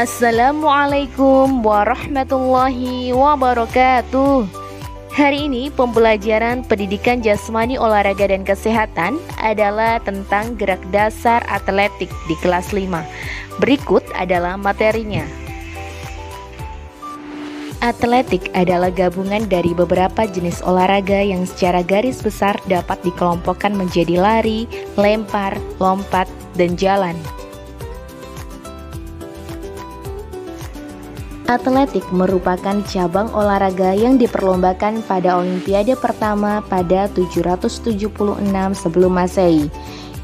Assalamualaikum warahmatullahi wabarakatuh. Hari ini pembelajaran pendidikan jasmani, olahraga dan kesehatan adalah tentang gerak dasar atletik di kelas 5. Berikut adalah materinya. Atletik adalah gabungan dari beberapa jenis olahraga yang secara garis besar dapat dikelompokkan menjadi lari, lempar, lompat, dan jalan. Atletik merupakan cabang olahraga yang diperlombakan pada Olimpiade pertama pada 776 sebelum Masehi.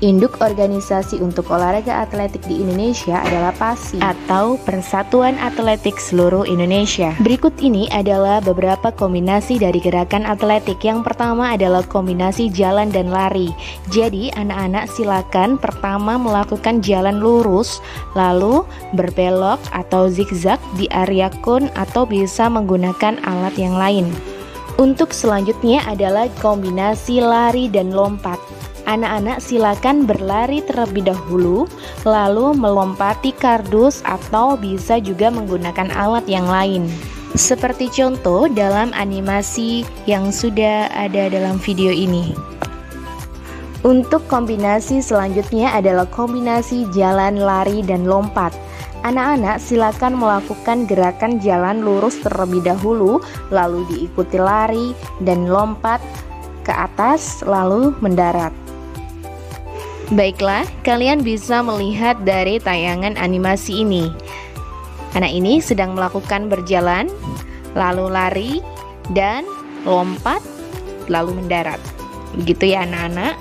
Induk organisasi untuk olahraga atletik di Indonesia adalah PASI atau Persatuan Atletik Seluruh Indonesia. Berikut ini adalah beberapa kombinasi dari gerakan atletik. Yang pertama adalah kombinasi jalan dan lari. Jadi anak-anak silakan pertama melakukan jalan lurus, lalu berbelok atau zigzag di area kon atau bisa menggunakan alat yang lain. Untuk selanjutnya adalah kombinasi lari dan lompat. Anak-anak silakan berlari terlebih dahulu, lalu melompati kardus atau bisa juga menggunakan alat yang lain. Seperti contoh dalam animasi yang sudah ada dalam video ini. Untuk kombinasi selanjutnya adalah kombinasi jalan, lari, dan lompat. Anak-anak silakan melakukan gerakan jalan lurus terlebih dahulu, lalu diikuti lari dan lompat ke atas, lalu mendarat. Baiklah, kalian bisa melihat dari tayangan animasi ini. Anak ini sedang melakukan berjalan, lalu lari, dan lompat, lalu mendarat. Begitu ya anak-anak.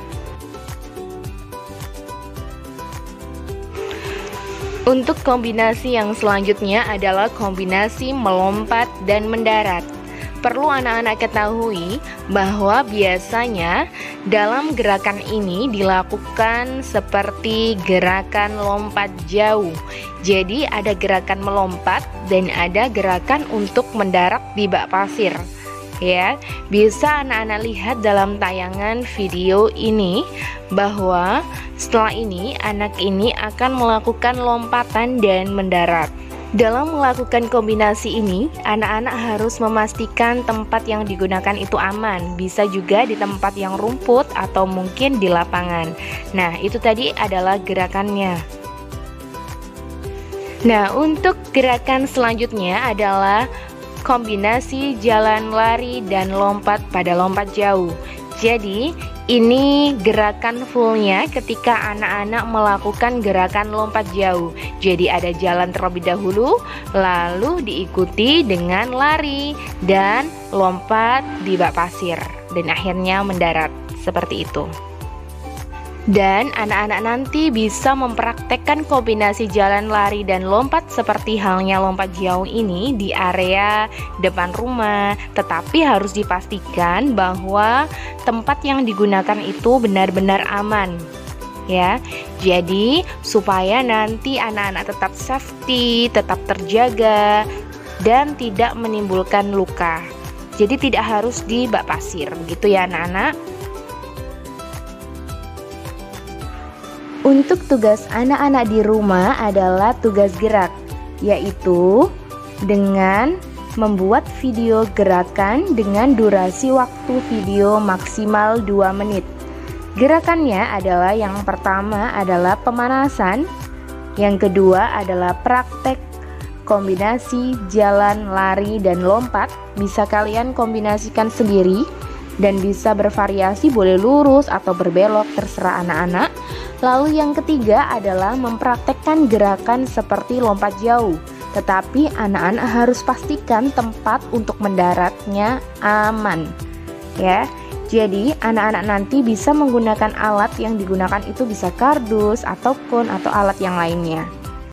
Untuk kombinasi yang selanjutnya adalah kombinasi melompat dan mendarat. Perlu anak-anak ketahui bahwa biasanya dalam gerakan ini dilakukan seperti gerakan lompat jauh. Jadi ada gerakan melompat dan ada gerakan untuk mendarat di bak pasir. Ya, bisa anak-anak lihat dalam tayangan video ini bahwa setelah ini anak ini akan melakukan lompatan dan mendarat. Dalam melakukan kombinasi ini, anak-anak harus memastikan tempat yang digunakan itu aman. Bisa juga di tempat yang rumput atau mungkin di lapangan. Nah, itu tadi adalah gerakannya. Nah, untuk gerakan selanjutnya adalah kombinasi jalan, lari, dan lompat pada lompat jauh. Jadi, ini gerakan fullnya ketika anak-anak melakukan gerakan lompat jauh. Jadi ada jalan terlebih dahulu, lalu diikuti dengan lari dan lompat di bak pasir, dan akhirnya mendarat seperti itu. Dan anak-anak nanti bisa mempraktekkan kombinasi jalan, lari, dan lompat seperti halnya lompat jauh ini di area depan rumah. Tetapi harus dipastikan bahwa tempat yang digunakan itu benar-benar aman. Ya, jadi supaya nanti anak-anak tetap safety, tetap terjaga, dan tidak menimbulkan luka. Jadi tidak harus di bak pasir, begitu ya anak-anak. Untuk tugas anak-anak di rumah adalah tugas gerak, yaitu dengan membuat video gerakan dengan durasi waktu video maksimal 2 menit. Gerakannya adalah yang pertama adalah pemanasan, yang kedua adalah praktek kombinasi jalan, lari, dan lompat. Bisa kalian kombinasikan sendiri dan bisa bervariasi, boleh lurus atau berbelok, terserah anak-anak. Lalu yang ketiga adalah mempraktekkan gerakan seperti lompat jauh. Tetapi anak-anak harus pastikan tempat untuk mendaratnya aman. Ya, jadi anak-anak nanti bisa menggunakan alat yang digunakan itu bisa kardus atau kon atau alat yang lainnya.